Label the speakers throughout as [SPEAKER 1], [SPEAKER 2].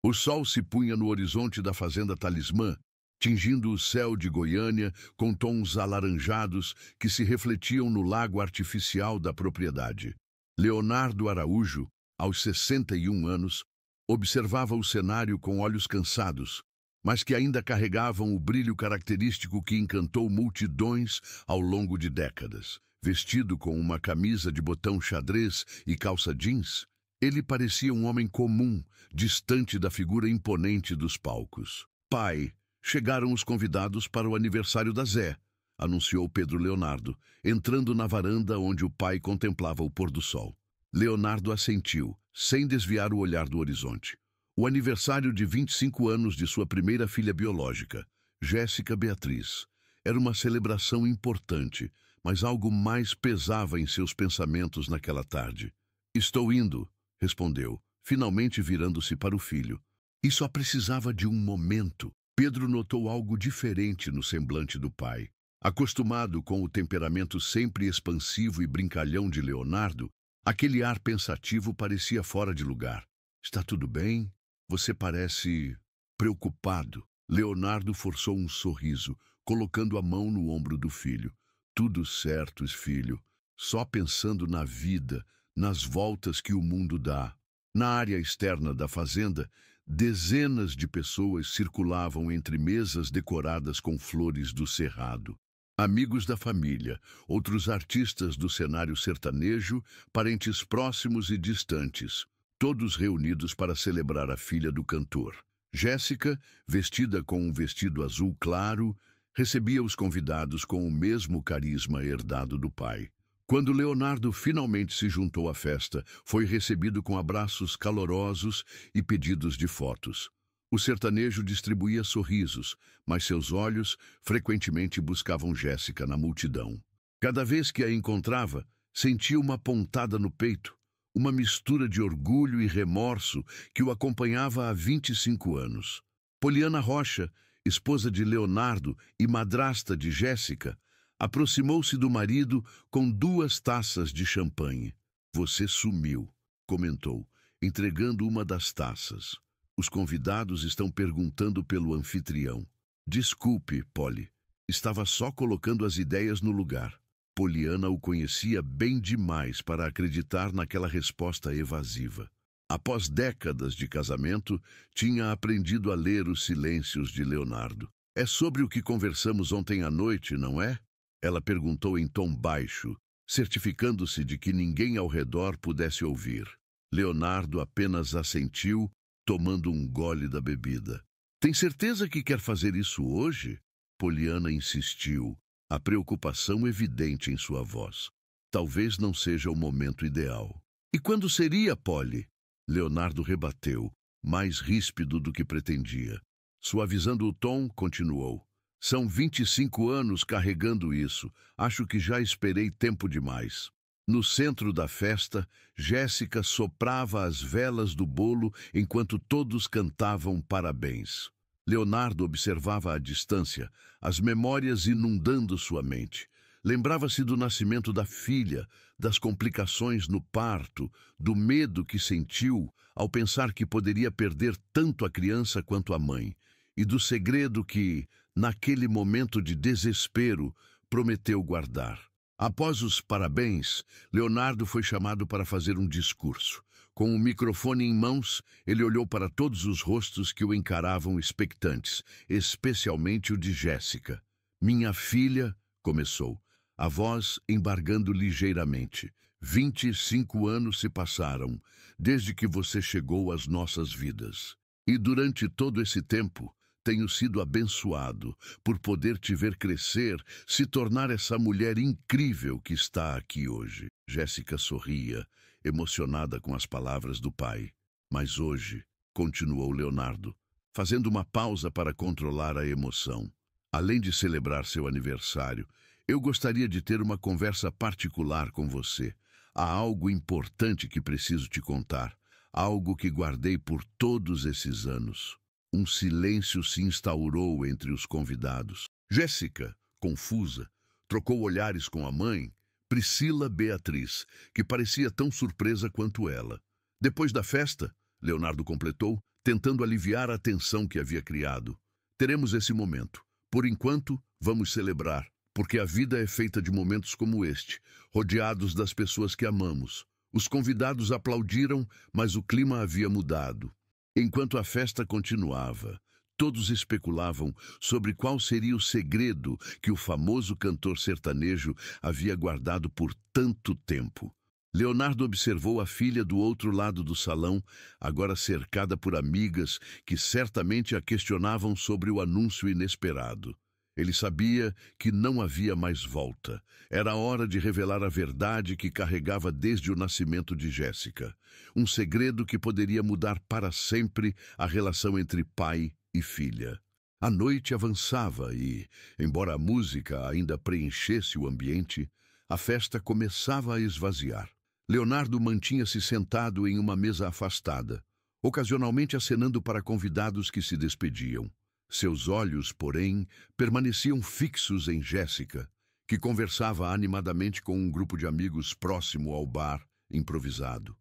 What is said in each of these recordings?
[SPEAKER 1] O sol se punha no horizonte da fazenda Talismã, tingindo o céu de Goiânia com tons alaranjados que se refletiam no lago artificial da propriedade. Leonardo Araújo, aos 61 anos, observava o cenário com olhos cansados, mas que ainda carregavam o brilho característico que encantou multidões ao longo de décadas. Vestido com uma camisa de botão xadrez e calça jeans, ele parecia um homem comum, distante da figura imponente dos palcos. Pai, chegaram os convidados para o aniversário da Zé, anunciou Pedro Leonardo, entrando na varanda onde o pai contemplava o pôr do sol. Leonardo assentiu, sem desviar o olhar do horizonte. O aniversário de 25 anos de sua primeira filha biológica, Jéssica Beatriz. Era uma celebração importante, mas algo mais pesava em seus pensamentos naquela tarde. Estou indo, respondeu, finalmente virando-se para o filho. E só precisava de um momento. Pedro notou algo diferente no semblante do pai. Acostumado com o temperamento sempre expansivo e brincalhão de Leonardo, aquele ar pensativo parecia fora de lugar. Está tudo bem? Você parece preocupado. Leonardo forçou um sorriso, colocando a mão no ombro do filho. Tudo certo, filho. Só pensando na vida, nas voltas que o mundo dá. Na área externa da fazenda, dezenas de pessoas circulavam entre mesas decoradas com flores do cerrado. Amigos da família, outros artistas do cenário sertanejo, parentes próximos e distantes, todos reunidos para celebrar a filha do cantor. Jéssica, vestida com um vestido azul claro, recebia os convidados com o mesmo carisma herdado do pai. Quando Leonardo finalmente se juntou à festa, foi recebido com abraços calorosos e pedidos de fotos. O sertanejo distribuía sorrisos, mas seus olhos frequentemente buscavam Jéssica na multidão. Cada vez que a encontrava, sentia uma pontada no peito, uma mistura de orgulho e remorso que o acompanhava há 25 anos. Poliana Rocha, esposa de Leonardo e madrasta de Jéssica, aproximou-se do marido com 2 taças de champanhe. Você sumiu, comentou, entregando uma das taças. Os convidados estão perguntando pelo anfitrião. Desculpe, Polly. Estava só colocando as ideias no lugar. Poliana o conhecia bem demais para acreditar naquela resposta evasiva. Após décadas de casamento, tinha aprendido a ler os silêncios de Leonardo. É sobre o que conversamos ontem à noite, não é? Ela perguntou em tom baixo, certificando-se de que ninguém ao redor pudesse ouvir. Leonardo apenas assentiu, tomando um gole da bebida. Tem certeza que quer fazer isso hoje? Poliana insistiu, a preocupação evidente em sua voz. Talvez não seja o momento ideal. E quando seria, Polly? Leonardo rebateu, mais ríspido do que pretendia. Suavizando o tom, continuou. São 25 anos carregando isso. Acho que já esperei tempo demais. No centro da festa, Jéssica soprava as velas do bolo enquanto todos cantavam parabéns. Leonardo observava à distância, as memórias inundando sua mente. Lembrava-se do nascimento da filha, das complicações no parto, do medo que sentiu ao pensar que poderia perder tanto a criança quanto a mãe, e do segredo que, naquele momento de desespero, prometeu guardar. Após os parabéns, Leonardo foi chamado para fazer um discurso. Com o microfone em mãos, ele olhou para todos os rostos que o encaravam expectantes, especialmente o de Jéssica. Minha filha, começou, a voz embargando ligeiramente. 25 anos se passaram, desde que você chegou às nossas vidas. E durante todo esse tempo, tenho sido abençoado por poder te ver crescer, se tornar essa mulher incrível que está aqui hoje. Jéssica sorria, emocionada com as palavras do pai. Mas hoje, continuou Leonardo, fazendo uma pausa para controlar a emoção. Além de celebrar seu aniversário, eu gostaria de ter uma conversa particular com você. Há algo importante que preciso te contar, algo que guardei por todos esses anos. Um silêncio se instaurou entre os convidados. Jéssica, confusa, trocou olhares com a mãe, Priscila Beatriz, que parecia tão surpresa quanto ela. Depois da festa, Leonardo completou, tentando aliviar a tensão que havia criado. Teremos esse momento. Por enquanto, vamos celebrar, porque a vida é feita de momentos como este, rodeados das pessoas que amamos. Os convidados aplaudiram, mas o clima havia mudado. Enquanto a festa continuava, todos especulavam sobre qual seria o segredo que o famoso cantor sertanejo havia guardado por tanto tempo. Leonardo observou a filha do outro lado do salão, agora cercada por amigas que certamente a questionavam sobre o anúncio inesperado. Ele sabia que não havia mais volta. Era hora de revelar a verdade que carregava desde o nascimento de Jéssica. Um segredo que poderia mudar para sempre a relação entre pai e filha. A noite avançava e, embora a música ainda preenchesse o ambiente, a festa começava a esvaziar. Leonardo mantinha-se sentado em uma mesa afastada, ocasionalmente acenando para convidados que se despediam. Seus olhos, porém, permaneciam fixos em Jéssica, que conversava animadamente com um grupo de amigos próximo ao bar improvisado.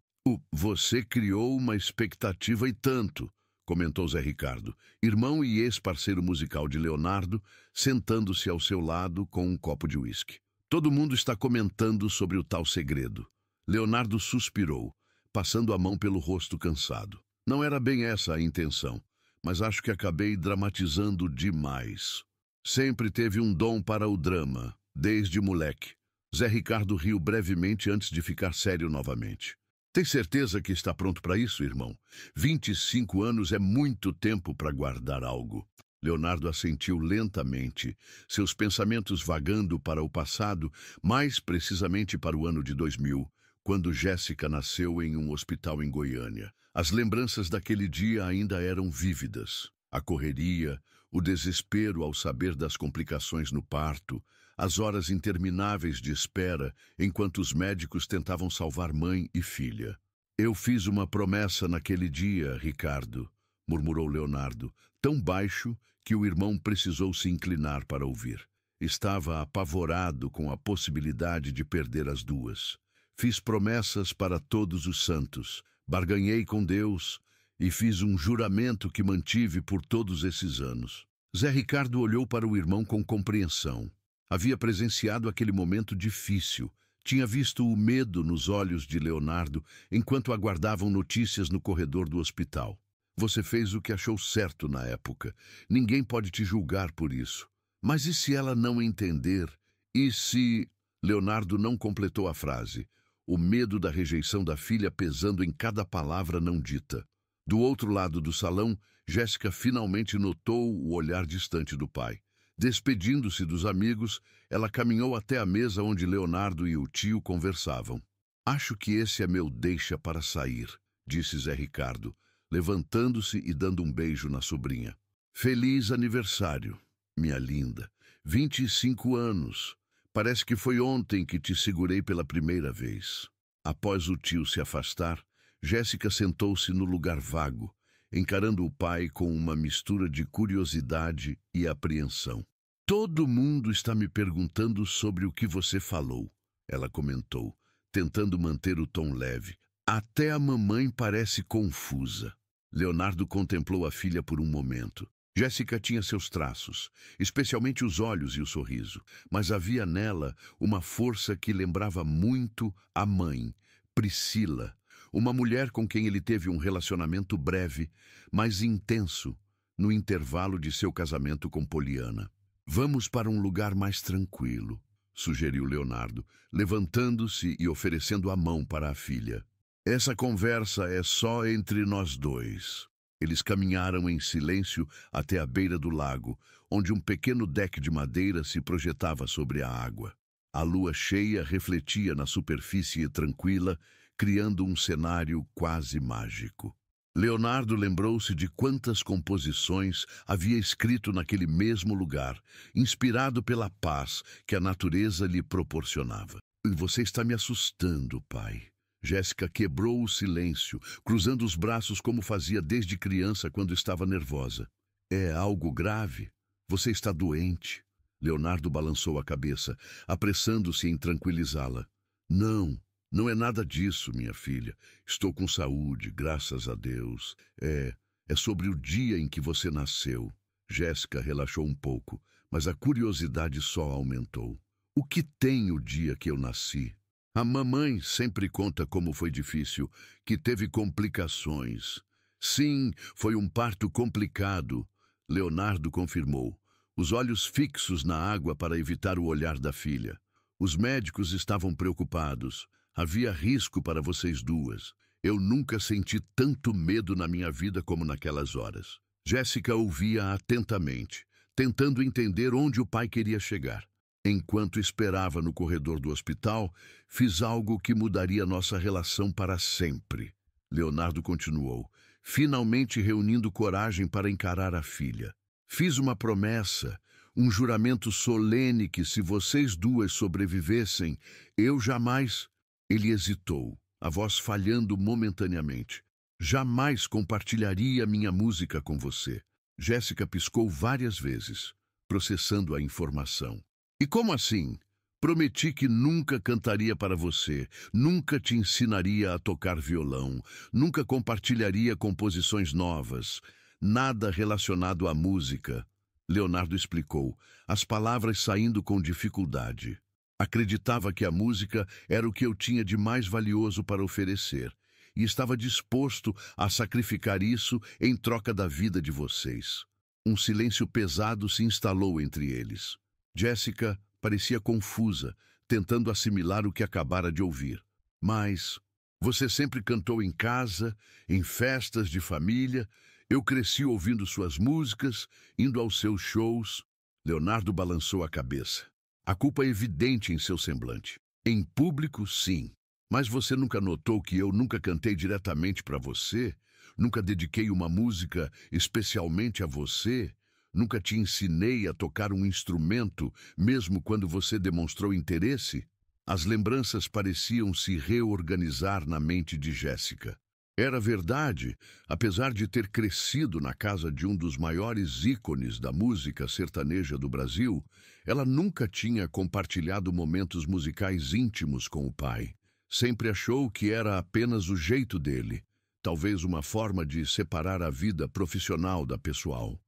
[SPEAKER 1] Você criou uma expectativa e tanto, comentou Zé Ricardo, irmão e ex-parceiro musical de Leonardo, sentando-se ao seu lado com um copo de uísque. Todo mundo está comentando sobre o tal segredo. Leonardo suspirou, passando a mão pelo rosto cansado. Não era bem essa a intenção, mas acho que acabei dramatizando demais. Sempre teve um dom para o drama, desde moleque. Zé Ricardo riu brevemente antes de ficar sério novamente. Tem certeza que está pronto para isso, irmão? 25 anos é muito tempo para guardar algo. Leonardo assentiu lentamente, seus pensamentos vagando para o passado, mais precisamente para o ano de 2000, quando Jéssica nasceu em um hospital em Goiânia. As lembranças daquele dia ainda eram vívidas. A correria, o desespero ao saber das complicações no parto, as horas intermináveis de espera enquanto os médicos tentavam salvar mãe e filha. Eu fiz uma promessa naquele dia, Ricardo, murmurou Leonardo, tão baixo que o irmão precisou se inclinar para ouvir. Estava apavorado com a possibilidade de perder as duas. Fiz promessas para todos os santos, barganhei com Deus e fiz um juramento que mantive por todos esses anos. Zé Ricardo olhou para o irmão com compreensão. Havia presenciado aquele momento difícil, tinha visto o medo nos olhos de Leonardo enquanto aguardavam notícias no corredor do hospital. Você fez o que achou certo na época. Ninguém pode te julgar por isso. Mas e se ela não entender? E se... Leonardo não completou a frase. O medo da rejeição da filha pesando em cada palavra não dita. Do outro lado do salão, Jéssica finalmente notou o olhar distante do pai. Despedindo-se dos amigos, ela caminhou até a mesa onde Leonardo e o tio conversavam. Acho que esse é meu deixa para sair, disse Zé Ricardo, levantando-se e dando um beijo na sobrinha. Feliz aniversário, minha linda. 25 anos. Parece que foi ontem que te segurei pela primeira vez. Após o tio se afastar, Jéssica sentou-se no lugar vago, encarando o pai com uma mistura de curiosidade e apreensão. Todo mundo está me perguntando sobre o que você falou, ela comentou, tentando manter o tom leve. Até a mamãe parece confusa. Leonardo contemplou a filha por um momento. Jéssica tinha seus traços, especialmente os olhos e o sorriso, mas havia nela uma força que lembrava muito a mãe, Priscila, uma mulher com quem ele teve um relacionamento breve, mas intenso, no intervalo de seu casamento com Poliana. Vamos para um lugar mais tranquilo, sugeriu Leonardo, levantando-se e oferecendo a mão para a filha. Essa conversa é só entre nós dois. Eles caminharam em silêncio até a beira do lago, onde um pequeno deck de madeira se projetava sobre a água. A lua cheia refletia na superfície tranquila, criando um cenário quase mágico. Leonardo lembrou-se de quantas composições havia escrito naquele mesmo lugar, inspirado pela paz que a natureza lhe proporcionava. Você está me assustando, pai. Jéssica quebrou o silêncio, cruzando os braços como fazia desde criança quando estava nervosa. É algo grave? Você está doente? Leonardo balançou a cabeça, apressando-se em tranquilizá-la. Não, não é nada disso, minha filha. Estou com saúde, graças a Deus. É É sobre o dia em que você nasceu. Jéssica relaxou um pouco, mas a curiosidade só aumentou. O que tem o dia que eu nasci? A mamãe sempre conta como foi difícil, que teve complicações. Sim, foi um parto complicado, Leonardo confirmou, os olhos fixos na água para evitar o olhar da filha. Os médicos estavam preocupados. Havia risco para vocês duas. Eu nunca senti tanto medo na minha vida como naquelas horas. Jéssica ouvia atentamente, tentando entender onde o pai queria chegar. Enquanto esperava no corredor do hospital, fiz algo que mudaria nossa relação para sempre. Leonardo continuou, finalmente reunindo coragem para encarar a filha. Fiz uma promessa, um juramento solene que se vocês duas sobrevivessem, eu jamais... Ele hesitou, a voz falhando momentaneamente. Jamais compartilharia minha música com você. Jéssica piscou várias vezes, processando a informação. E como assim? Prometi que nunca cantaria para você, nunca te ensinaria a tocar violão, nunca compartilharia composições novas, nada relacionado à música. Leonardo explicou, as palavras saindo com dificuldade. Acreditava que a música era o que eu tinha de mais valioso para oferecer, e estava disposto a sacrificar isso em troca da vida de vocês. Um silêncio pesado se instalou entre eles. Jéssica parecia confusa, tentando assimilar o que acabara de ouvir. Mas você sempre cantou em casa, em festas de família. Eu cresci ouvindo suas músicas, indo aos seus shows. Leonardo balançou a cabeça. A culpa é evidente em seu semblante. Em público, sim. Mas você nunca notou que eu nunca cantei diretamente para você? Nunca dediquei uma música especialmente a você? Nunca te ensinei a tocar um instrumento, mesmo quando você demonstrou interesse? As lembranças pareciam se reorganizar na mente de Jéssica. Era verdade, apesar de ter crescido na casa de um dos maiores ícones da música sertaneja do Brasil, ela nunca tinha compartilhado momentos musicais íntimos com o pai. Sempre achou que era apenas o jeito dele, talvez uma forma de separar a vida profissional da pessoal.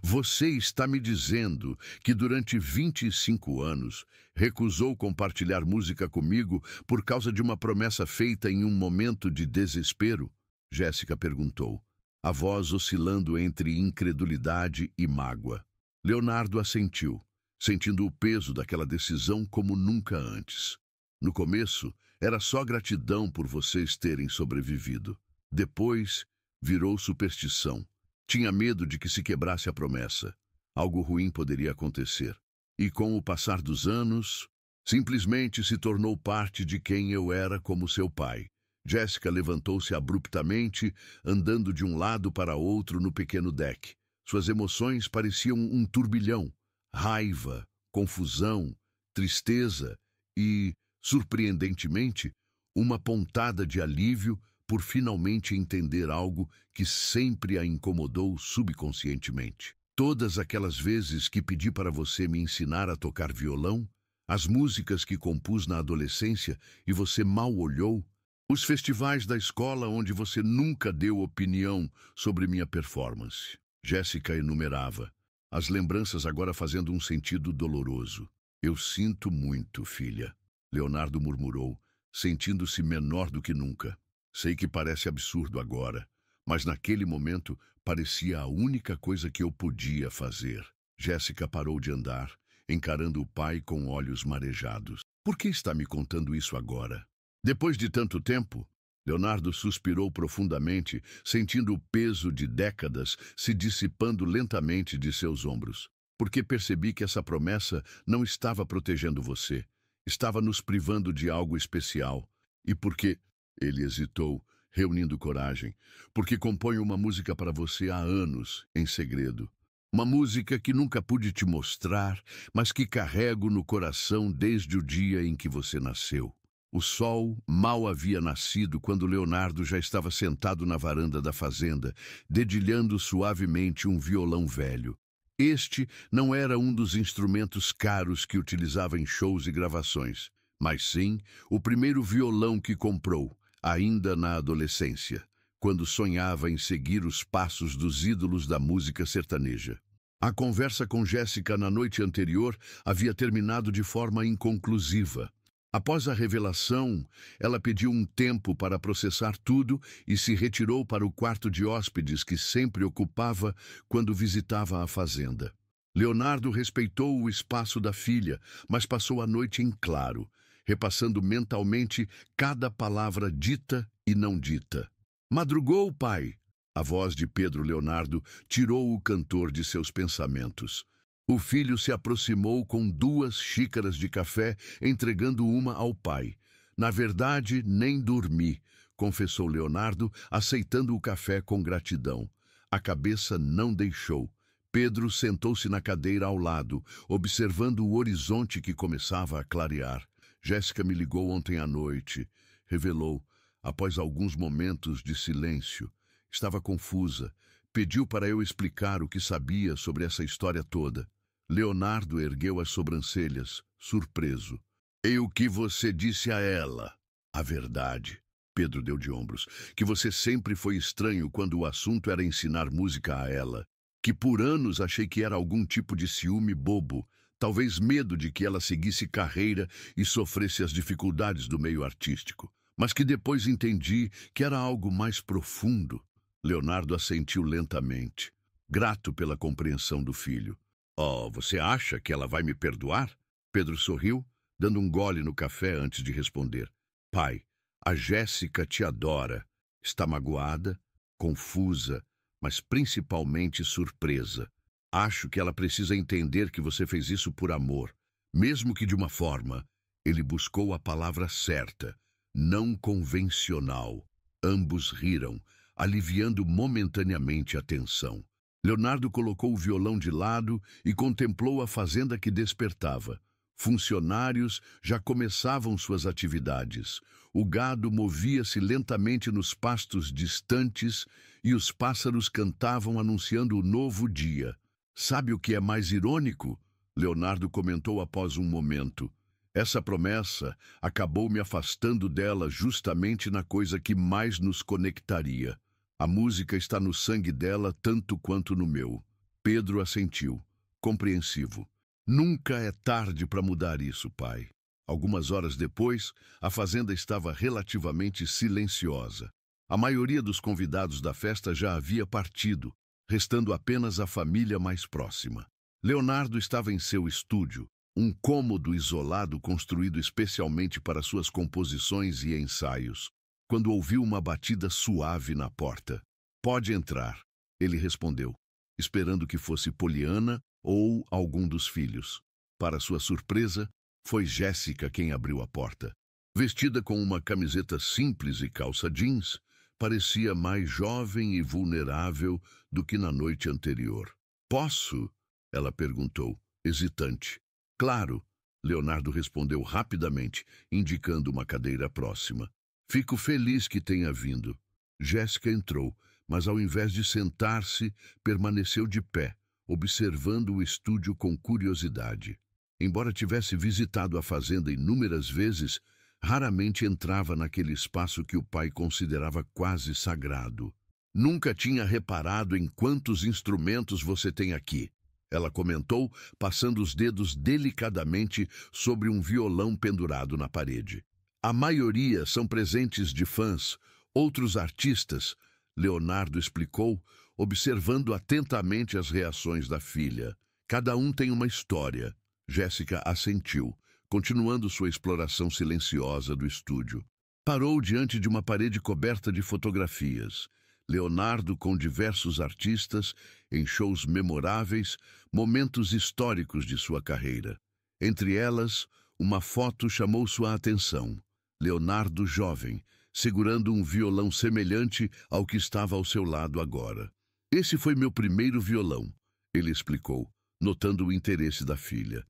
[SPEAKER 1] Você está me dizendo que durante 25 anos recusou compartilhar música comigo por causa de uma promessa feita em um momento de desespero? Jéssica perguntou, a voz oscilando entre incredulidade e mágoa. Leonardo assentiu, sentindo o peso daquela decisão como nunca antes. No começo, era só gratidão por vocês terem sobrevivido. Depois, virou superstição. Tinha medo de que se quebrasse a promessa. Algo ruim poderia acontecer. E com o passar dos anos, simplesmente se tornou parte de quem eu era como seu pai. Jéssica levantou-se abruptamente, andando de um lado para outro no pequeno deck. Suas emoções pareciam um turbilhão. Raiva, confusão, tristeza e, surpreendentemente, uma pontada de alívio por finalmente entender algo que sempre a incomodou subconscientemente. Todas aquelas vezes que pedi para você me ensinar a tocar violão, as músicas que compus na adolescência e você mal olhou, os festivais da escola onde você nunca deu opinião sobre minha performance. Jéssica enumerava, as lembranças agora fazendo um sentido doloroso. Eu sinto muito, filha. Leonardo murmurou, sentindo-se menor do que nunca. Sei que parece absurdo agora, mas naquele momento parecia a única coisa que eu podia fazer. Jéssica parou de andar, encarando o pai com olhos marejados. Por que está me contando isso agora? Depois de tanto tempo, Leonardo suspirou profundamente, sentindo o peso de décadas se dissipando lentamente de seus ombros. Porque percebi que essa promessa não estava protegendo você, estava nos privando de algo especial. E porque... Ele hesitou, reunindo coragem, porque componho uma música para você há anos, em segredo. Uma música que nunca pude te mostrar, mas que carrego no coração desde o dia em que você nasceu. O sol mal havia nascido quando Leonardo já estava sentado na varanda da fazenda, dedilhando suavemente um violão velho. Este não era um dos instrumentos caros que utilizava em shows e gravações, mas sim o primeiro violão que comprou, ainda na adolescência, quando sonhava em seguir os passos dos ídolos da música sertaneja. A conversa com Jéssica na noite anterior havia terminado de forma inconclusiva. Após a revelação, ela pediu um tempo para processar tudo e se retirou para o quarto de hóspedes que sempre ocupava quando visitava a fazenda. Leonardo respeitou o espaço da filha, mas passou a noite em claro, repassando mentalmente cada palavra dita e não dita. Madrugou, pai! A voz de Pedro Leonardo tirou o cantor de seus pensamentos. O filho se aproximou com 2 xícaras de café, entregando uma ao pai. Na verdade, nem dormi, confessou Leonardo, aceitando o café com gratidão. A cabeça não deixou. Pedro sentou-se na cadeira ao lado, observando o horizonte que começava a clarear. Jéssica me ligou ontem à noite, revelou, após alguns momentos de silêncio. Estava confusa. Pediu para eu explicar o que sabia sobre essa história toda. Leonardo ergueu as sobrancelhas, surpreso. E o que você disse a ela? A verdade. Pedro deu de ombros. Que você sempre foi estranho quando o assunto era ensinar música a ela. Que por anos achei que era algum tipo de ciúme bobo. Talvez medo de que ela seguisse carreira e sofresse as dificuldades do meio artístico. Mas que depois entendi que era algo mais profundo. Leonardo assentiu lentamente, grato pela compreensão do filho. Oh, você acha que ela vai me perdoar? Pedro sorriu, dando um gole no café antes de responder. Pai, a Jéssica te adora. Está magoada, confusa, mas principalmente surpresa. Acho que ela precisa entender que você fez isso por amor, mesmo que de uma forma. Ele buscou a palavra certa, não convencional. Ambos riram, aliviando momentaneamente a tensão. Leonardo colocou o violão de lado e contemplou a fazenda que despertava. Funcionários já começavam suas atividades. O gado movia-se lentamente nos pastos distantes e os pássaros cantavam anunciando o novo dia. Sabe o que é mais irônico? Leonardo comentou após um momento. Essa promessa acabou me afastando dela justamente na coisa que mais nos conectaria. A música está no sangue dela tanto quanto no meu. Pedro assentiu, compreensivo. Nunca é tarde para mudar isso, pai. Algumas horas depois, a fazenda estava relativamente silenciosa. A maioria dos convidados da festa já havia partido, restando apenas a família mais próxima. Leonardo estava em seu estúdio, um cômodo isolado construído especialmente para suas composições e ensaios, quando ouviu uma batida suave na porta. Pode entrar, ele respondeu, esperando que fosse Poliana ou algum dos filhos. Para sua surpresa, foi Jéssica quem abriu a porta. Vestida com uma camiseta simples e calça jeans, parecia mais jovem e vulnerável do que na noite anterior. Posso? Ela perguntou, hesitante. Claro, Leonardo respondeu rapidamente, indicando uma cadeira próxima. Fico feliz que tenha vindo. Jéssica entrou, mas ao invés de sentar-se, permaneceu de pé, observando o estúdio com curiosidade. Embora tivesse visitado a fazenda inúmeras vezes, raramente entrava naquele espaço que o pai considerava quase sagrado. Nunca tinha reparado em quantos instrumentos você tem aqui, ela comentou, passando os dedos delicadamente sobre um violão pendurado na parede. A maioria são presentes de fãs, outros artistas, Leonardo explicou, observando atentamente as reações da filha. Cada um tem uma história. Jéssica assentiu, continuando sua exploração silenciosa do estúdio. Parou diante de uma parede coberta de fotografias. Leonardo com diversos artistas, em shows memoráveis, momentos históricos de sua carreira. Entre elas, uma foto chamou sua atenção. Leonardo jovem, segurando um violão semelhante ao que estava ao seu lado agora. Esse foi meu primeiro violão, ele explicou, notando o interesse da filha.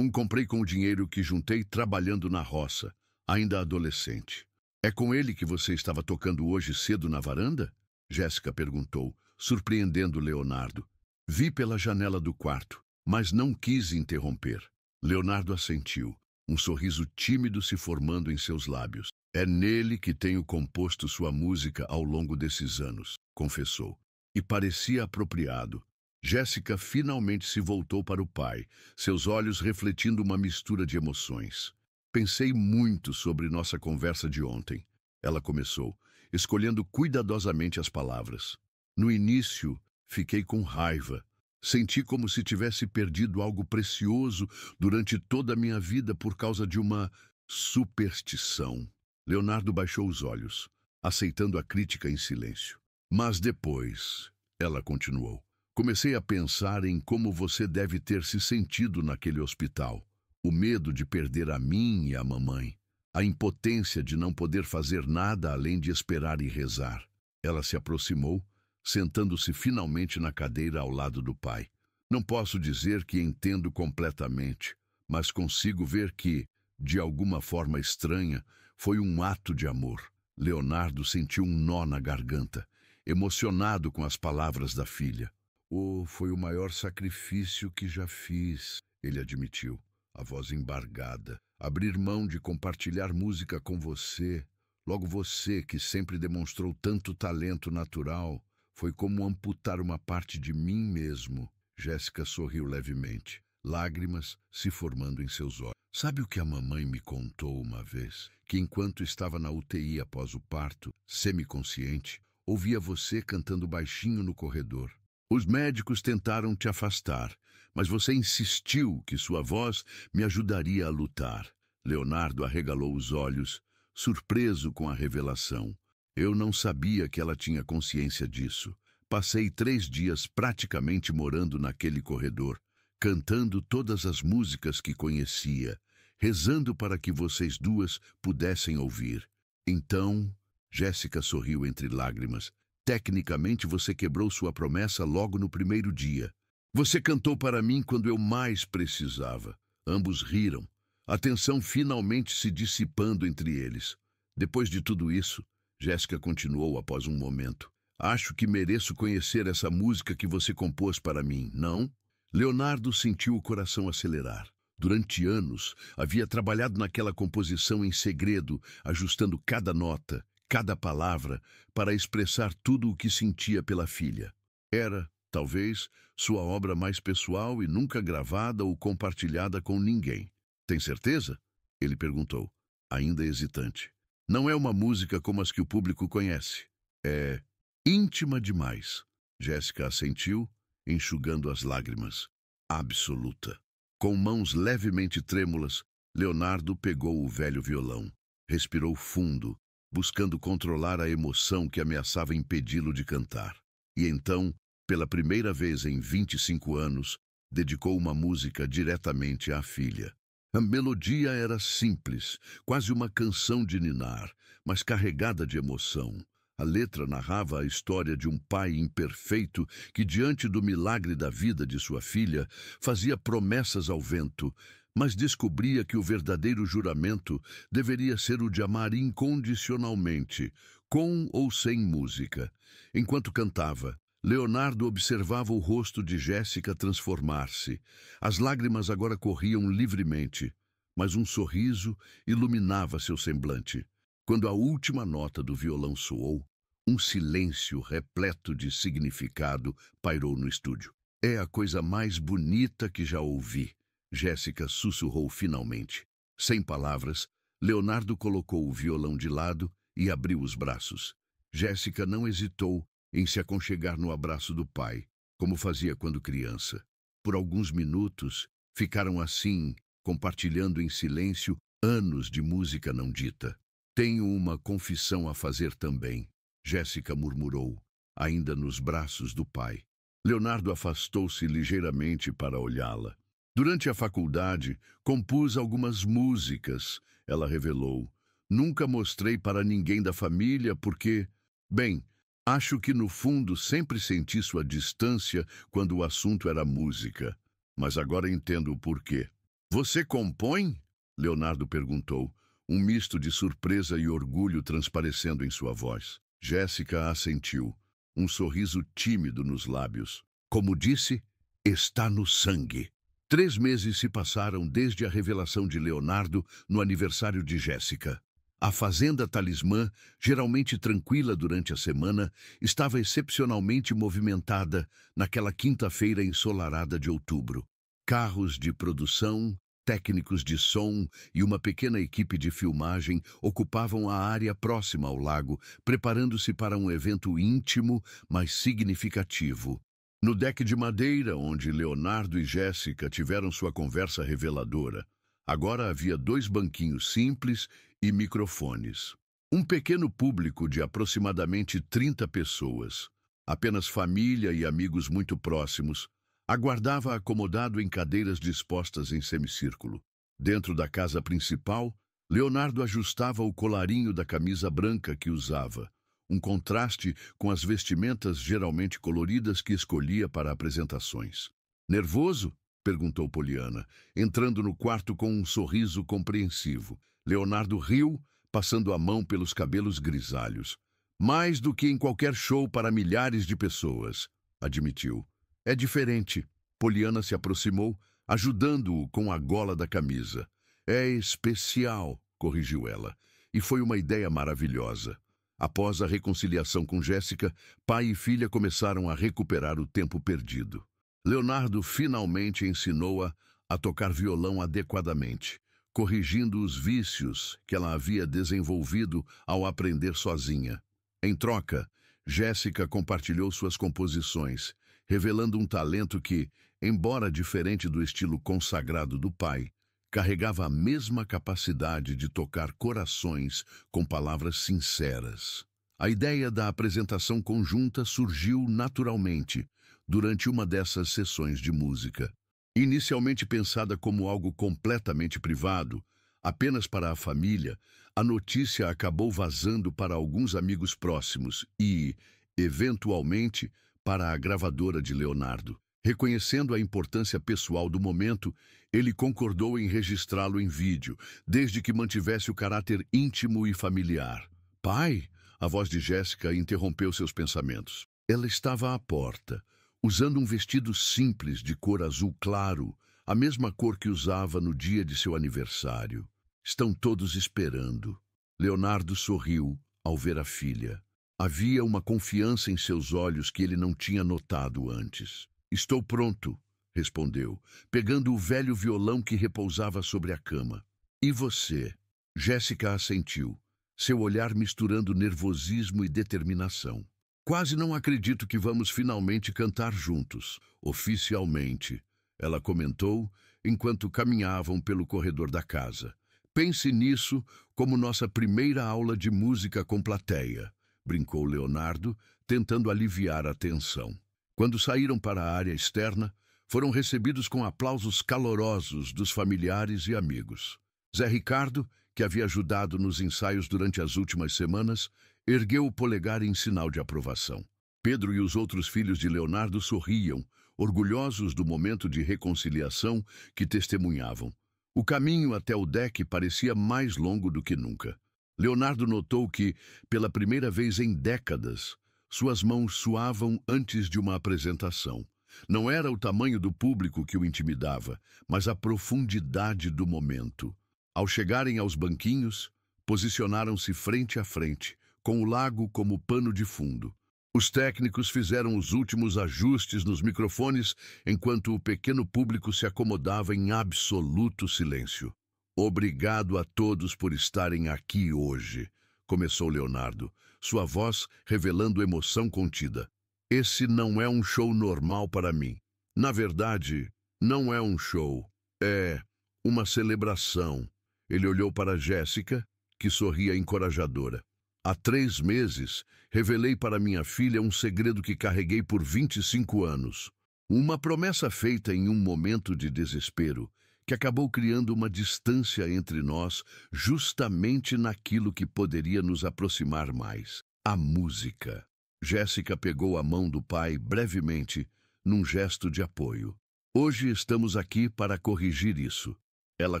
[SPEAKER 1] Comprei com o dinheiro que juntei trabalhando na roça, ainda adolescente. É com ele que você estava tocando hoje cedo na varanda? Jéssica perguntou, surpreendendo Leonardo. Vi pela janela do quarto, mas não quis interromper. Leonardo assentiu, um sorriso tímido se formando em seus lábios. É nele que tenho composto sua música ao longo desses anos, confessou. E parecia apropriado. Jéssica finalmente se voltou para o pai, seus olhos refletindo uma mistura de emoções. Pensei muito sobre nossa conversa de ontem. Ela começou, escolhendo cuidadosamente as palavras. No início, fiquei com raiva. Senti como se tivesse perdido algo precioso durante toda a minha vida por causa de uma superstição. Leonardo baixou os olhos, aceitando a crítica em silêncio. Mas depois, ela continuou, comecei a pensar em como você deve ter se sentido naquele hospital. O medo de perder a mim e a mamãe. A impotência de não poder fazer nada além de esperar e rezar. Ela se aproximou, sentando-se finalmente na cadeira ao lado do pai. Não posso dizer que entendo completamente, mas consigo ver que, de alguma forma estranha, foi um ato de amor. Leonardo sentiu um nó na garganta, emocionado com as palavras da filha. Oh, foi o maior sacrifício que já fiz, ele admitiu, a voz embargada. Abrir mão de compartilhar música com você, logo você que sempre demonstrou tanto talento natural, foi como amputar uma parte de mim mesmo. Jéssica sorriu levemente, lágrimas se formando em seus olhos. Sabe o que a mamãe me contou uma vez? Que enquanto estava na UTI após o parto, semiconsciente, ouvia você cantando baixinho no corredor. Os médicos tentaram te afastar, mas você insistiu que sua voz me ajudaria a lutar. Leonardo arregalou os olhos, surpreso com a revelação. Eu não sabia que ela tinha consciência disso. Passei 3 dias praticamente morando naquele corredor, cantando todas as músicas que conhecia, rezando para que vocês duas pudessem ouvir. Então, Jéssica sorriu entre lágrimas. Tecnicamente você quebrou sua promessa logo no primeiro dia. Você cantou para mim quando eu mais precisava. Ambos riram, a tensão finalmente se dissipando entre eles. Depois de tudo isso, Jéssica continuou após um momento. Acho que mereço conhecer essa música que você compôs para mim, não? Leonardo sentiu o coração acelerar. Durante anos, havia trabalhado naquela composição em segredo, ajustando cada nota, cada palavra, para expressar tudo o que sentia pela filha. Era, talvez, sua obra mais pessoal e nunca gravada ou compartilhada com ninguém. Tem certeza? Ele perguntou, ainda hesitante. Não é uma música como as que o público conhece. É íntima demais. Jéssica assentiu, enxugando as lágrimas. Absoluta. Com mãos levemente trêmulas, Leonardo pegou o velho violão. Respirou fundo, buscando controlar a emoção que ameaçava impedi-lo de cantar. E então, pela primeira vez em 25 anos, dedicou uma música diretamente à filha. A melodia era simples, quase uma canção de ninar, mas carregada de emoção. A letra narrava a história de um pai imperfeito que, diante do milagre da vida de sua filha, fazia promessas ao vento, mas descobria que o verdadeiro juramento deveria ser o de amar incondicionalmente, com ou sem música. Enquanto cantava, Leonardo observava o rosto de Jéssica transformar-se. As lágrimas agora corriam livremente, mas um sorriso iluminava seu semblante. Quando a última nota do violão soou, um silêncio repleto de significado pairou no estúdio. É a coisa mais bonita que já ouvi, Jéssica sussurrou finalmente. Sem palavras, Leonardo colocou o violão de lado e abriu os braços. Jéssica não hesitou em se aconchegar no abraço do pai, como fazia quando criança. Por alguns minutos, ficaram assim, compartilhando em silêncio anos de música não dita. Tenho uma confissão a fazer também, Jéssica murmurou, ainda nos braços do pai. Leonardo afastou-se ligeiramente para olhá-la. Durante a faculdade, compus algumas músicas, ela revelou. Nunca mostrei para ninguém da família porque, bem, acho que no fundo sempre senti sua distância quando o assunto era música. Mas agora entendo o porquê. Você compõe? Leonardo perguntou, um misto de surpresa e orgulho transparecendo em sua voz. Jéssica assentiu, um sorriso tímido nos lábios. Como disse, está no sangue. 3 meses se passaram desde a revelação de Leonardo no aniversário de Jéssica. A fazenda Talismã, geralmente tranquila durante a semana, estava excepcionalmente movimentada naquela quinta-feira ensolarada de outubro. Carros de produção, técnicos de som e uma pequena equipe de filmagem ocupavam a área próxima ao lago, preparando-se para um evento íntimo, mas significativo. No deck de madeira, onde Leonardo e Jéssica tiveram sua conversa reveladora, agora havia 2 banquinhos simples e microfones. Um pequeno público de aproximadamente 30 pessoas, apenas família e amigos muito próximos, aguardava acomodado em cadeiras dispostas em semicírculo. Dentro da casa principal, Leonardo ajustava o colarinho da camisa branca que usava, um contraste com as vestimentas geralmente coloridas que escolhia para apresentações. "Nervoso?" perguntou Poliana, entrando no quarto com um sorriso compreensivo. Leonardo riu, passando a mão pelos cabelos grisalhos. "Mais do que em qualquer show para milhares de pessoas", admitiu. "É diferente." Poliana se aproximou, ajudando-o com a gola da camisa. "É especial", corrigiu ela, e foi uma ideia maravilhosa. Após a reconciliação com Jéssica, pai e filha começaram a recuperar o tempo perdido. Leonardo finalmente ensinou-a a tocar violão adequadamente, corrigindo os vícios que ela havia desenvolvido ao aprender sozinha. Em troca, Jéssica compartilhou suas composições, revelando um talento que, embora diferente do estilo consagrado do pai, carregava a mesma capacidade de tocar corações com palavras sinceras. A ideia da apresentação conjunta surgiu naturalmente durante uma dessas sessões de música. Inicialmente pensada como algo completamente privado, apenas para a família, a notícia acabou vazando para alguns amigos próximos e, eventualmente, para a gravadora de Leonardo. Reconhecendo a importância pessoal do momento, ele concordou em registrá-lo em vídeo, desde que mantivesse o caráter íntimo e familiar. "Pai?" A voz de Jéssica interrompeu seus pensamentos. Ela estava à porta, usando um vestido simples de cor azul claro, a mesma cor que usava no dia de seu aniversário. "Estão todos esperando." Leonardo sorriu ao ver a filha. Havia uma confiança em seus olhos que ele não tinha notado antes. "Estou pronto", respondeu, pegando o velho violão que repousava sobre a cama. "E você?" Jéssica assentiu, seu olhar misturando nervosismo e determinação. "Quase não acredito que vamos finalmente cantar juntos, oficialmente", ela comentou enquanto caminhavam pelo corredor da casa. "Pense nisso como nossa primeira aula de música com plateia", brincou Leonardo, tentando aliviar a tensão. Quando saíram para a área externa, foram recebidos com aplausos calorosos dos familiares e amigos. Zé Ricardo, que havia ajudado nos ensaios durante as últimas semanas, ergueu o polegar em sinal de aprovação. Pedro e os outros filhos de Leonardo sorriam, orgulhosos do momento de reconciliação que testemunhavam. O caminho até o deck parecia mais longo do que nunca. Leonardo notou que, pela primeira vez em décadas, suas mãos suavam antes de uma apresentação. Não era o tamanho do público que o intimidava, mas a profundidade do momento. Ao chegarem aos banquinhos, posicionaram-se frente a frente, com o lago como pano de fundo. Os técnicos fizeram os últimos ajustes nos microfones, enquanto o pequeno público se acomodava em absoluto silêncio. "Obrigado a todos por estarem aqui hoje", começou Leonardo, sua voz revelando emoção contida. "Esse não é um show normal para mim. Na verdade, não é um show. É uma celebração." Ele olhou para Jéssica, que sorria encorajadora. "Há 3 meses, revelei para minha filha um segredo que carreguei por 25 anos. Uma promessa feita em um momento de desespero, que acabou criando uma distância entre nós justamente naquilo que poderia nos aproximar mais: a música." Jéssica pegou a mão do pai brevemente, num gesto de apoio. "Hoje estamos aqui para corrigir isso." Ela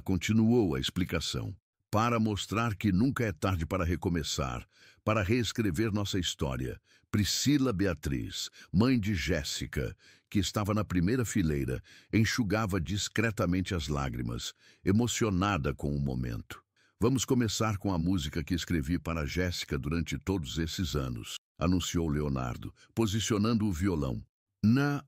[SPEAKER 1] continuou a explicação. "Para mostrar que nunca é tarde para recomeçar, para reescrever nossa história. Priscila Beatriz, mãe de Jéssica, que estava na primeira fileira, enxugava discretamente as lágrimas, emocionada com o momento. Vamos começar com a música que escrevi para Jéssica durante todos esses anos, anunciou Leonardo, posicionando o violão.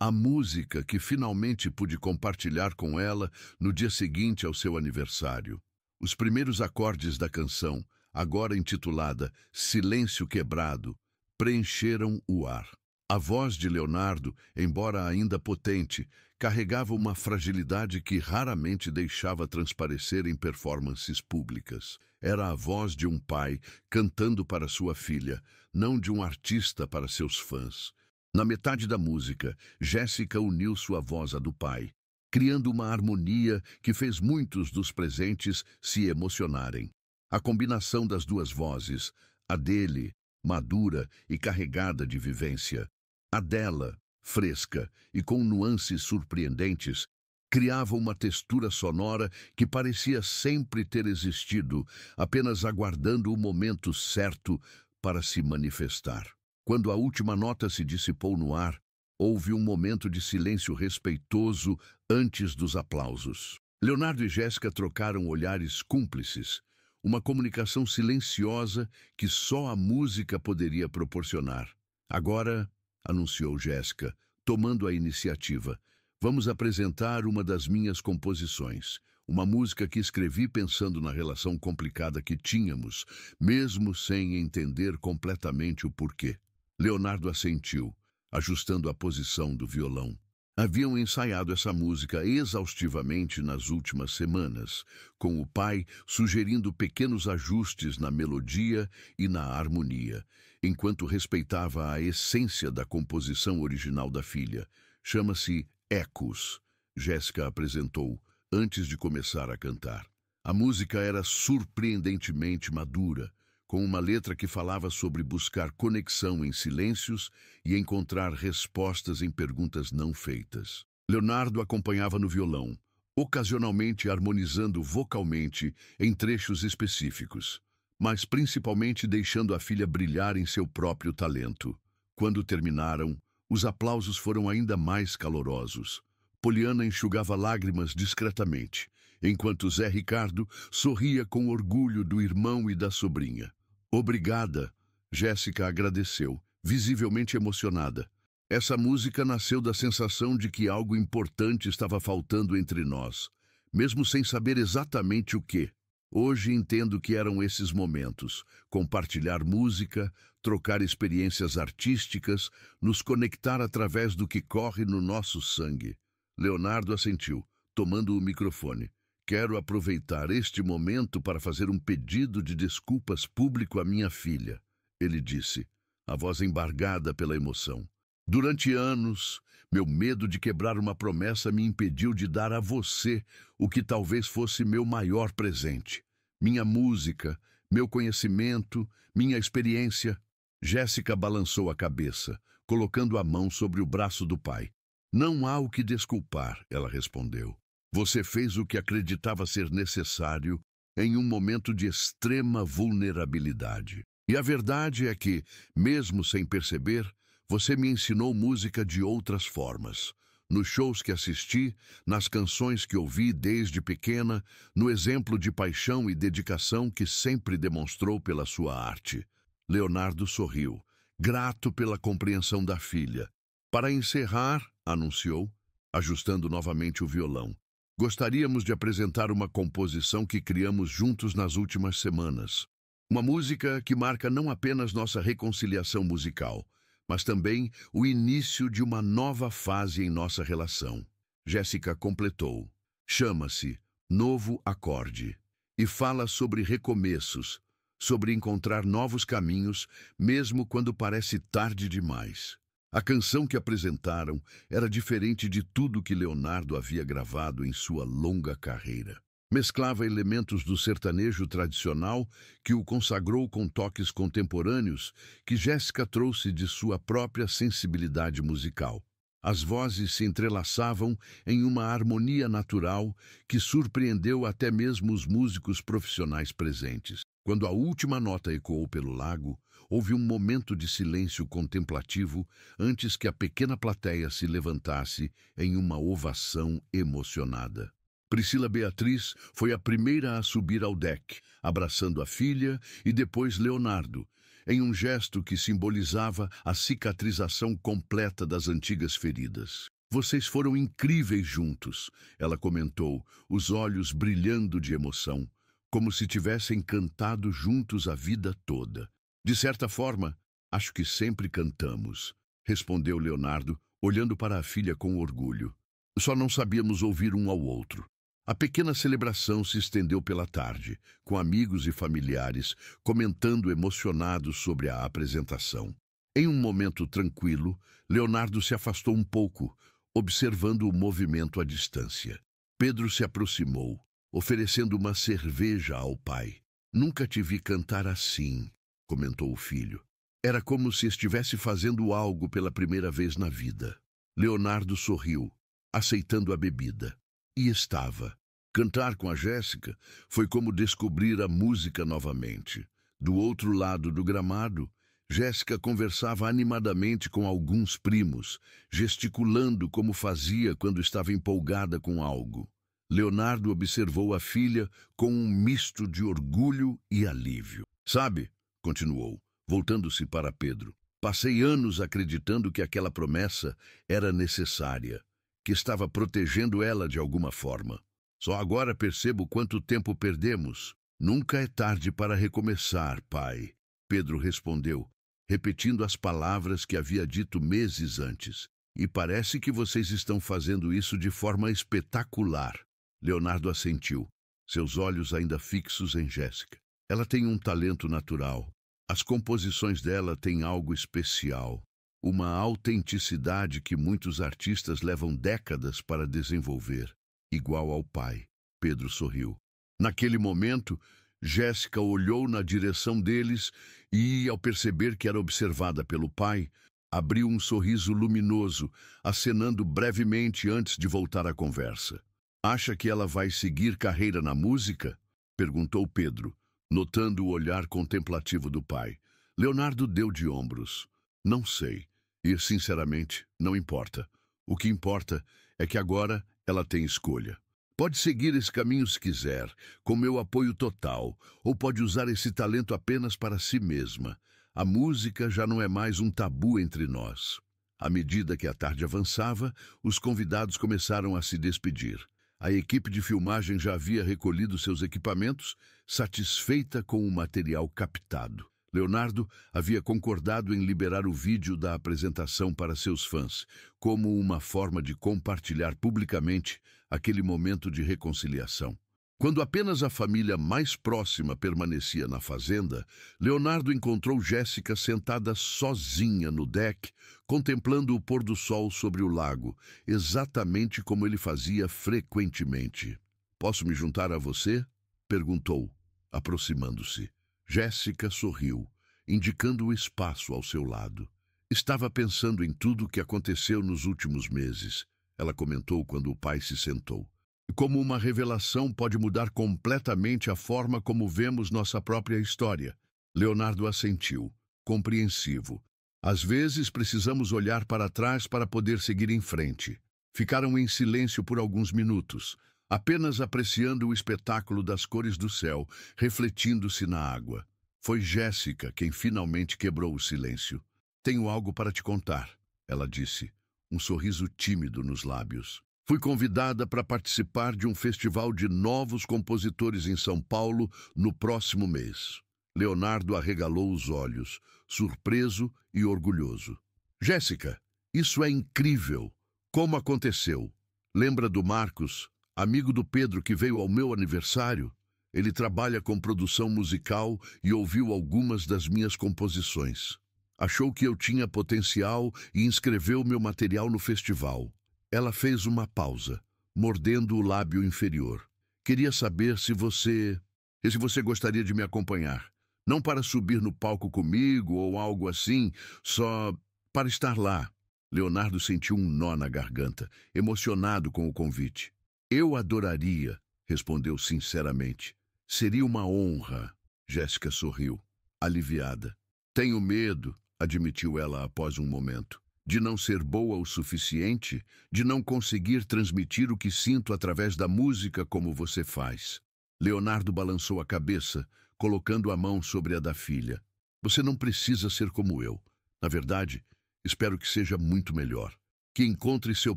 [SPEAKER 1] A música que finalmente pude compartilhar com ela no dia seguinte ao seu aniversário. Os primeiros acordes da canção, agora intitulada Silêncio Quebrado, preencheram o ar. A voz de Leonardo, embora ainda potente, carregava uma fragilidade que raramente deixava transparecer em performances públicas. Era a voz de um pai cantando para sua filha, não de um artista para seus fãs. Na metade da música, Jéssica uniu sua voz à do pai, criando uma harmonia que fez muitos dos presentes se emocionarem. A combinação das duas vozes, a dele, madura e carregada de vivência, a dela, fresca e com nuances surpreendentes, criava uma textura sonora que parecia sempre ter existido, apenas aguardando o momento certo para se manifestar. Quando a última nota se dissipou no ar, houve um momento de silêncio respeitoso antes dos aplausos. Leonardo e Jéssica trocaram olhares cúmplices, uma comunicação silenciosa que só a música poderia proporcionar. Agora, anunciou Jéssica, tomando a iniciativa, vamos apresentar uma das minhas composições, uma música que escrevi pensando na relação complicada que tínhamos, mesmo sem entender completamente o porquê. Leonardo assentiu, ajustando a posição do violão. Haviam ensaiado essa música exaustivamente nas últimas semanas, com o pai sugerindo pequenos ajustes na melodia e na harmonia, enquanto respeitava a essência da composição original da filha. Chama-se Ecos, Jéssica apresentou, antes de começar a cantar. A música era surpreendentemente madura, com uma letra que falava sobre buscar conexão em silêncios e encontrar respostas em perguntas não feitas. Leonardo acompanhava no violão, ocasionalmente harmonizando vocalmente em trechos específicos, mas principalmente deixando a filha brilhar em seu próprio talento. Quando terminaram, os aplausos foram ainda mais calorosos. Poliana enxugava lágrimas discretamente, enquanto Zé Ricardo sorria com orgulho do irmão e da sobrinha. Obrigada, Jéssica agradeceu, visivelmente emocionada. Essa música nasceu da sensação de que algo importante estava faltando entre nós, mesmo sem saber exatamente o quê. Hoje entendo que eram esses momentos, compartilhar música, trocar experiências artísticas, nos conectar através do que corre no nosso sangue. Leonardo assentiu, tomando o microfone. Quero aproveitar este momento para fazer um pedido de desculpas público à minha filha, ele disse, a voz embargada pela emoção. Durante anos, meu medo de quebrar uma promessa me impediu de dar a você o que talvez fosse meu maior presente. Minha música, meu conhecimento, minha experiência. Jéssica balançou a cabeça, colocando a mão sobre o braço do pai. Não há o que desculpar, ela respondeu. Você fez o que acreditava ser necessário em um momento de extrema vulnerabilidade. E a verdade é que, mesmo sem perceber, você me ensinou música de outras formas. Nos shows que assisti, nas canções que ouvi desde pequena, no exemplo de paixão e dedicação que sempre demonstrou pela sua arte. Leonardo sorriu, grato pela compreensão da filha. Para encerrar, anunciou, ajustando novamente o violão. Gostaríamos de apresentar uma composição que criamos juntos nas últimas semanas. Uma música que marca não apenas nossa reconciliação musical, mas também o início de uma nova fase em nossa relação. Jéssica completou. Chama-se Novo Acorde e fala sobre recomeços, sobre encontrar novos caminhos, mesmo quando parece tarde demais. A canção que apresentaram era diferente de tudo que Leonardo havia gravado em sua longa carreira. Mesclava elementos do sertanejo tradicional que o consagrou com toques contemporâneos que Jéssica trouxe de sua própria sensibilidade musical. As vozes se entrelaçavam em uma harmonia natural que surpreendeu até mesmo os músicos profissionais presentes. Quando a última nota ecoou pelo lago, houve um momento de silêncio contemplativo antes que a pequena plateia se levantasse em uma ovação emocionada. Priscila Beatriz foi a primeira a subir ao deck, abraçando a filha e depois Leonardo, em um gesto que simbolizava a cicatrização completa das antigas feridas. Vocês foram incríveis juntos, ela comentou, os olhos brilhando de emoção, como se tivessem cantado juntos a vida toda. De certa forma, acho que sempre cantamos, respondeu Leonardo, olhando para a filha com orgulho. Só não sabíamos ouvir um ao outro. A pequena celebração se estendeu pela tarde, com amigos e familiares comentando emocionados sobre a apresentação. Em um momento tranquilo, Leonardo se afastou um pouco, observando o movimento à distância. Pedro se aproximou, oferecendo uma cerveja ao pai. Nunca te vi cantar assim, comentou o filho. Era como se estivesse fazendo algo pela primeira vez na vida. Leonardo sorriu, aceitando a bebida. E estava. Cantar com a Jéssica foi como descobrir a música novamente. Do outro lado do gramado, Jéssica conversava animadamente com alguns primos, gesticulando como fazia quando estava empolgada com algo. Leonardo observou a filha com um misto de orgulho e alívio. Sabe, continuou, voltando-se para Pedro, passei anos acreditando que aquela promessa era necessária, que estava protegendo ela de alguma forma. Só agora percebo quanto tempo perdemos. Nunca é tarde para recomeçar, pai, Pedro respondeu, repetindo as palavras que havia dito meses antes. E parece que vocês estão fazendo isso de forma espetacular. Leonardo assentiu, seus olhos ainda fixos em Jéssica. Ela tem um talento natural. As composições dela têm algo especial. Uma autenticidade que muitos artistas levam décadas para desenvolver. Igual ao pai. Pedro sorriu. Naquele momento, Jéssica olhou na direção deles e, ao perceber que era observada pelo pai, abriu um sorriso luminoso, acenando brevemente antes de voltar à conversa. Acha que ela vai seguir carreira na música? Perguntou Pedro, notando o olhar contemplativo do pai. Leonardo deu de ombros. Não sei. E, sinceramente, não importa. O que importa é que agora ela tem escolha. Pode seguir esse caminho se quiser, com meu apoio total, ou pode usar esse talento apenas para si mesma. A música já não é mais um tabu entre nós. À medida que a tarde avançava, os convidados começaram a se despedir. A equipe de filmagem já havia recolhido seus equipamentos, satisfeita com o material captado. Leonardo havia concordado em liberar o vídeo da apresentação para seus fãs, como uma forma de compartilhar publicamente aquele momento de reconciliação. Quando apenas a família mais próxima permanecia na fazenda, Leonardo encontrou Jéssica sentada sozinha no deck, contemplando o pôr do sol sobre o lago, exatamente como ele fazia frequentemente. "Posso me juntar a você?" perguntou, aproximando-se. Jéssica sorriu, indicando o espaço ao seu lado. Estava pensando em tudo o que aconteceu nos últimos meses, ela comentou quando o pai se sentou. Como uma revelação pode mudar completamente a forma como vemos nossa própria história. Leonardo assentiu, compreensivo. Às vezes precisamos olhar para trás para poder seguir em frente. Ficaram em silêncio por alguns minutos, apenas apreciando o espetáculo das cores do céu, refletindo-se na água. Foi Jéssica quem finalmente quebrou o silêncio. "Tenho algo para te contar", ela disse, um sorriso tímido nos lábios. "Fui convidada para participar de um festival de novos compositores em São Paulo no próximo mês." Leonardo arregalou os olhos, surpreso e orgulhoso. "Jéssica, isso é incrível! Como aconteceu? Lembra do Marcos, amigo do Pedro que veio ao meu aniversário? Ele trabalha com produção musical e ouviu algumas das minhas composições. Achou que eu tinha potencial e inscreveu meu material no festival." Ela fez uma pausa, mordendo o lábio inferior. "Queria saber se você gostaria de me acompanhar. Não para subir no palco comigo ou algo assim, só para estar lá." Leonardo sentiu um nó na garganta, emocionado com o convite. "Eu adoraria", respondeu sinceramente. "Seria uma honra." Jéssica sorriu, aliviada. "Tenho medo", admitiu ela após um momento. De não ser boa o suficiente, de não conseguir transmitir o que sinto através da música como você faz. Leonardo balançou a cabeça, colocando a mão sobre a da filha. Você não precisa ser como eu. Na verdade, espero que seja muito melhor. Que encontre seu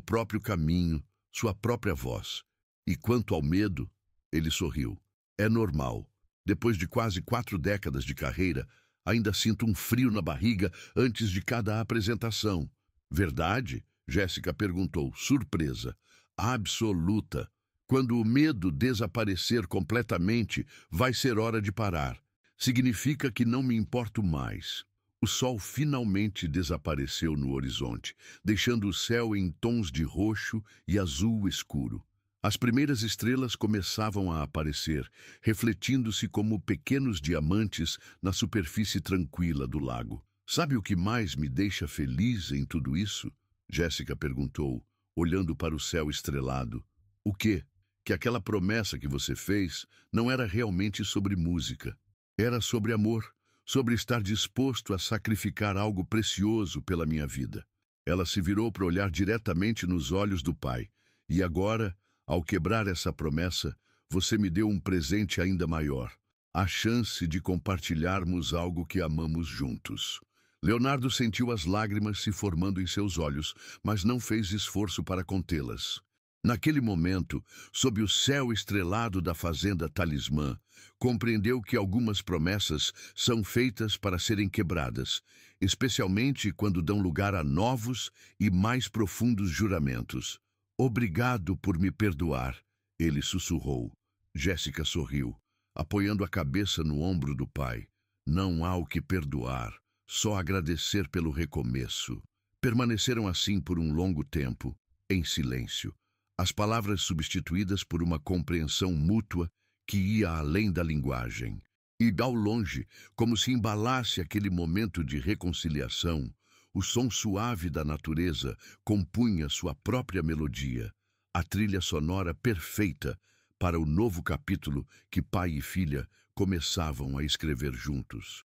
[SPEAKER 1] próprio caminho, sua própria voz. E quanto ao medo, ele sorriu. É normal. Depois de quase 4 décadas de carreira, ainda sinto um frio na barriga antes de cada apresentação. Verdade? Jéssica perguntou, surpresa. Absoluta. Quando o medo desaparecer completamente, vai ser hora de parar. Significa que não me importo mais. O sol finalmente desapareceu no horizonte, deixando o céu em tons de roxo e azul escuro. As primeiras estrelas começavam a aparecer, refletindo-se como pequenos diamantes na superfície tranquila do lago. Sabe o que mais me deixa feliz em tudo isso? Jéssica perguntou, olhando para o céu estrelado. O quê? Que aquela promessa que você fez não era realmente sobre música. Era sobre amor, sobre estar disposto a sacrificar algo precioso pela minha vida. Ela se virou para olhar diretamente nos olhos do pai. E agora, ao quebrar essa promessa, você me deu um presente ainda maior. A chance de compartilharmos algo que amamos juntos. Leonardo sentiu as lágrimas se formando em seus olhos, mas não fez esforço para contê-las. Naquele momento, sob o céu estrelado da fazenda Talismã, compreendeu que algumas promessas são feitas para serem quebradas, especialmente quando dão lugar a novos e mais profundos juramentos. Obrigado por me perdoar, ele sussurrou. Jéssica sorriu, apoiando a cabeça no ombro do pai. Não há o que perdoar, só agradecer pelo recomeço. Permaneceram assim por um longo tempo, em silêncio. As palavras substituídas por uma compreensão mútua que ia além da linguagem. E ao longe, como se embalasse aquele momento de reconciliação, o som suave da natureza compunha sua própria melodia, a trilha sonora perfeita para o novo capítulo que pai e filha começavam a escrever juntos.